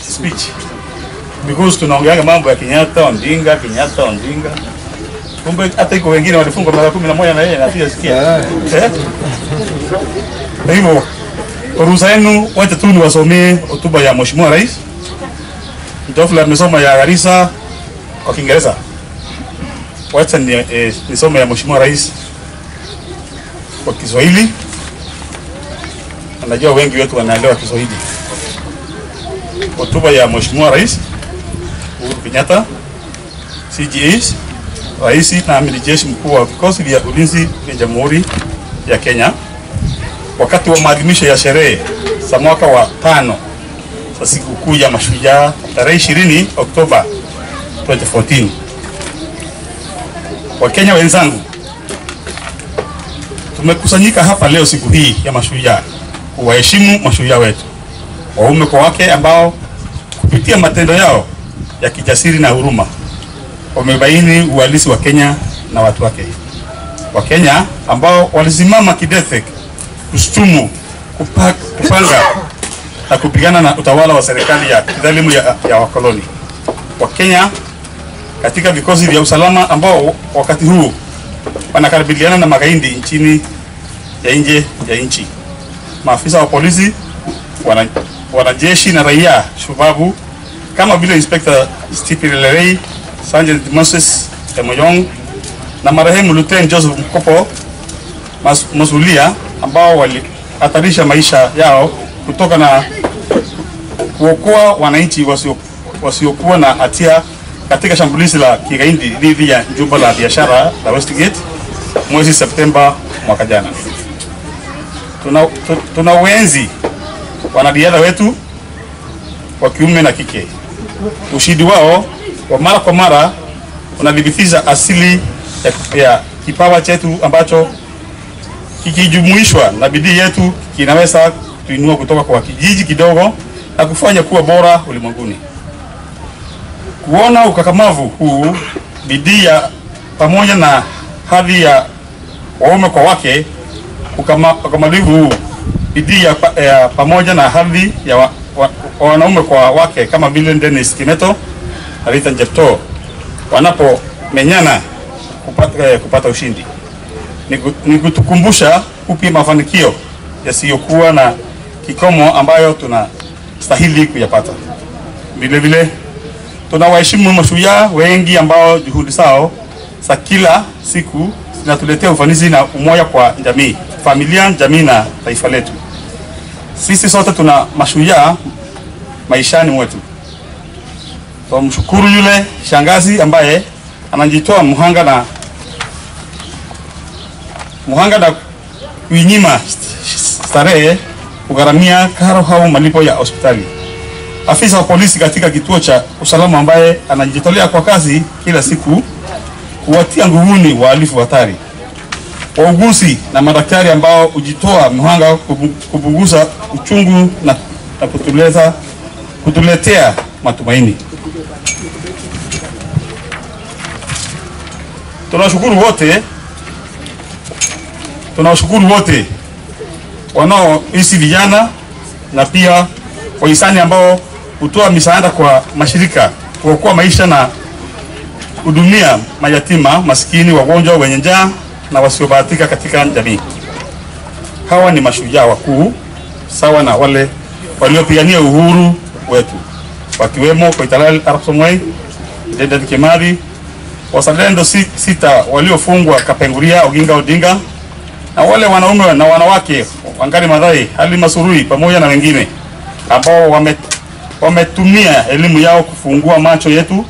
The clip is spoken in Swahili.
speech because tunaongea mambo ya Kenyatta Odinga. Kumbe hata iko wengine walifungwa mara 11 na yeye anasikia. Kwa hivyo ruhusa yenu wacha tu niwasomee hotuba ya Mheshimiwa Rais. Ndofla amesoma ya Garissa kwa Kiingereza. Wacha nisome ya Mheshimiwa Rais kwa Kiswahili. Najua wengi wetu wanaelewa Kiswahili. Hotuba ya Mheshimiwa Rais Uhuru Kenyatta, CGS, Rais na Amiri Jeshi Mkuu wa Vikosi vya Ulinzi vya Jamhuri ya Kenya, wakati wa maadhimisho ya sherehe za mwaka wa 5 za sikukuu ya Mashujaa tarehe 20 Oktoba 2014. Wakenya wenzangu, tumekusanyika hapa leo siku hii ya Mashujaa kuwaheshimu mashujaa wetu, waume kwa wake, ambao kupitia matendo yao ya kijasiri na huruma wamebaini uhalisi wa Kenya na watu wake. Wakenya ambao walisimama kidete kushtumu, kupanga na kupigana na utawala wa serikali ya kidhalimu ya wakoloni. Wakenya katika vikosi vya usalama ambao wakati huu wanakabiliana na magaidi nchini ya nje ya nchi. Maafisa wa polisi, wanajeshi na raia shupavu kama vile Inspector Stephen Lerei, Sergeant Moses Emoyong na marehemu Lieutenant Joseph Mkopo Masulia, ambao walihatarisha maisha yao kutoka na kuokoa wananchi wasiokuwa na hatia katika shambulizi la kigaidi dhidi ya jumba la biashara la Westgate mwezi Septemba mwaka jana. Tunauenzi wanariadha wetu wa kiume na kike. Ushindi wao wa mara kwa mara unadhibitisha asili ya kipawa chetu ambacho kikijumuishwa na bidii yetu kinaweza kuinua kutoka kwa kijiji kidogo na kufanya kuwa bora ulimwenguni. Kuona ukakamavu huu, bidii ya pamoja na hadhi ya waume kwa wake, ukamalivu huu, bidii ya pamoja na hadhi ya wanaume kwa wake kama vile Dennis Kimeto na Rita Njepto wanapomenyana kupata ushindi, ni kutukumbusha kupi mafanikio yasiyokuwa na kikomo ambayo tunastahili kuyapata. Vile vile tunawaheshimu mashujaa wengi ambao juhudi zao za kila siku zinatuletea ufanisi na umoja kwa jamii, familia, jamii na taifa letu. Sisi sote tuna mashujaa maishani mwetu. Tumshukuru yule shangazi ambaye anajitoa muhanga na kuinyima starehe kugharamia karo au malipo ya hospitali. Afisa wa polisi katika kituo cha usalama ambaye anajitolea kwa kazi kila siku kuwatia nguvuni wahalifu hatari. Wauguzi na madaktari ambao hujitoa muhanga kupunguza uchungu na kutuletea matumaini. Tunawashukuru wote wanaoishi vijana na pia wahisani ambao hutoa misaada kwa mashirika kuokoa maisha na hudumia mayatima, maskini, wagonjwa, wenye njaa na wasiobahatika katika jamii. Hawa ni mashujaa wakuu sawa na wale waliopigania uhuru wetu, wakiwemo Koitalel Arap Samoei, Dedan Kimathi, wazalendo sita waliofungwa Kapenguria, Oginga Odinga, na wale wanaume na wanawake Wangari Maathai, Halima Surui pamoja na wengine ambao wametumia elimu yao kufungua macho yetu